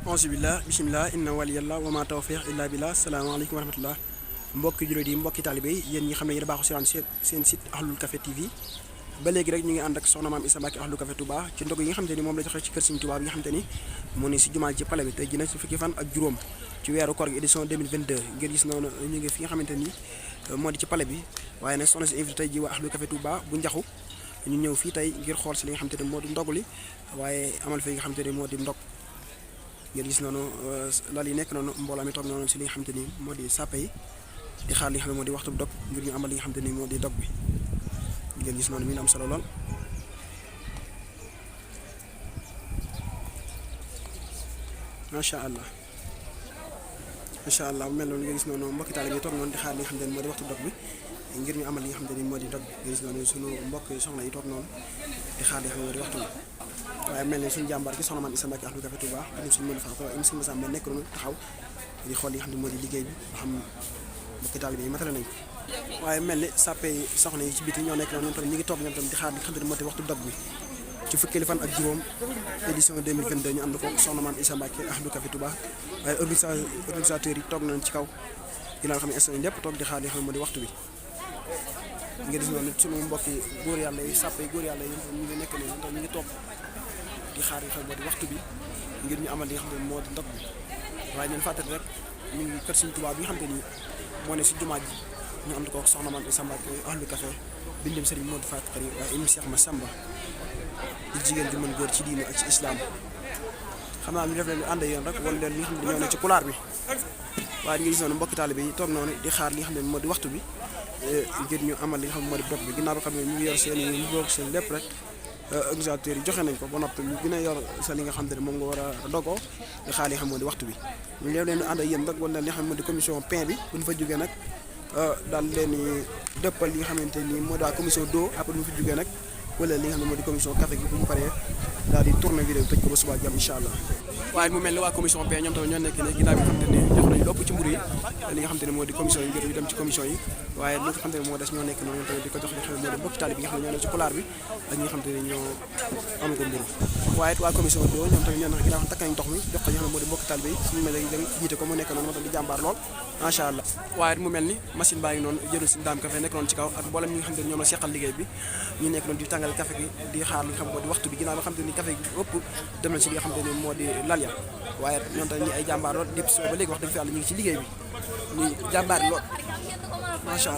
Auzubillah bismillah inna waliyallah wa ma tawfiq illa billah. Salaamaaleykum wa rahmatullah. Mbokki jullit yi mbokki taalibe yi yéen ñi xam ne yéen a baaxu seen site Ahlul Café TV. Ba léegi rek ñu ngi ànd ak soxna maam Issa Mbacké Ahlul Café Touba ci ndog yi nga xamante ni moom la joxe ci kër Serigne Touba bi nga xamante ni moo ne si jumaa ci pale bi tey ji nag ci fukki fan ak juróom ci weeru koor gi édition 2022 ngeen gis noonu ñu ngi fi nga xamante ni moo di ci pale bi. Waaye nag soxna si invité tey ji waa Ahlul Café Touba bu njaxu ñu ñëw fii tey ngir xool si li nga xamante ni moo di ndog li waaye amal fi nga xamante ni moo di ndog. Ngeen gis noonu lal yi nekk noonu mbooloo mi toog noonu si li nga xamante ni moo di sàppe yi di xaar li nga xam ne moo di waxtu dog ngir ñu amal li nga xamante ni moo di dog bi. Ngeen gis noonu mi ngi am solo lool. macha allah mel noonu nga gis noonu mbokki taalibe yi toog noonu di xaar li nga xamante ni moo di waxtu dog bi ngir ñu amal li nga xamante ni moo di dog bi. nga gis noonu sunu mbokk soxna yi toog noonu di xaar li nga xam ne moo di waxtu bi. waaye mel ne suñu jàmbaar gi soxna maam Issa Mbacké Ahlul Café Touba dañu suñu mën a fa im suñu masamba nekk noonu taxaw di xool li nga xam ne moo di liggéey bi ba xam mbokki taalibe yi matale nañ ko. waaye mel ni sàppe yi soxna yi ci biti ñoo nekk noonu ñoom tamit ñu ngi toog ñoom tamit di xaar li nga xam ne moo di waxtu dog bi ci fukkeeli fan ak juróom édition 2022 ñu ànd ko soxna maam Issa Mbacké Ahlul Café Touba. waaye organisateurs yi toog nañ ci kaw ginnaaw xam ne instant lépp toog di xaar li nga xam ne moo di waxtu bi. nga gis noonu suñu mbokki góor yàlla yi sàppe yi góor yàlla yi ñu ngi nekk noonu tam ñu ngi toog di xaar yi xam moo di waxtu bi ngir ñu amal li nga xam ne moo di ndog bi. waaye ñun fàttali rek ñu ngi kër Serigne Touba bi nga xam ne ni moo ne si jumaa ji ñu ànd ko soxna maam Issa Mbacké Ahlul Café bindem Serigne Modou Fatou Khari waaye im Cheikh Massamba di jigéen ju mën góor ci diinu ak ci islam. xam naa ñu def leen ànd yoon rek wala leen li nga xam ne ñoo ne ci kulaar bi. waaye ñu gis noonu mbokki taalibe yi toog noonu di xaar li nga xam ne moo di waxtu bi ngir ñu amal li nga xam ne moo di dog bi ginnaaw ba xam ne ñu ngi yor seen ñu bokk seen lépp rek organisateurs yi joxe nañ ko ba noppi ñu gën a yor sa li nga xam ne moom nga war a dogoo di xaar li nga xam moo di waxtu bi. ñu def leen ànd ak yéen rek wala li nga xam ne moo di commission pain bi bu ñu fa jógee nag daal leen dëppal li nga xamante ni moo di waa commission d'eau après bu ñu fa jógee nag wala li nga xam ne moo di commission café gi bu ñu paree daal di tourner vidéo tëj ko ba suba jàmm incha allah. waaye mu mel ni waa commission pain ñoom tamit ñoo nekk ne ginnaaw bi nga xamante ne jox nañu lépp ci mburu yi li nga xamante ne moo di commission yi ngir ñu dem ci commission yi waaye li nga xamante ne moo des ñoo nekk noonu tamit di ko jox li nga xam ne moo di mbokki taalibe bi nga xam ne ñoo nekk ci kulaar bi ak ñi nga xamante ne ñoo am ko mburu. waaye it waa commission d'eau ñoom tamit ñoo nekk ginnaaw takk nañ ndox mi jox ko ñi nga xam ne moo di mbokki taalibe yi suñu mel ne jiite ko mu nekk noonu moo tax di jàmbaar lool macha allah. waaye it mu mel ni machine baa ngi noonu jëlul si daam café nekk noonu ci kaw ak mboolem ñi nga xamante ne ñoom la seqal liggéey bi ñu nekk noonu di tàngal café gi di xaar li nga xam moo di waxtu bi ginnaaw nga xamante ni café gi ëpp dem nañ si li nga xamante ne moo di lal ya. waaye ñoom tamit ñi ay jàmbaar lool depuis ba léegi wax dëgg fi yàlla ñu ngi ci liggéey bi ñu jàmbaar lool macha allah.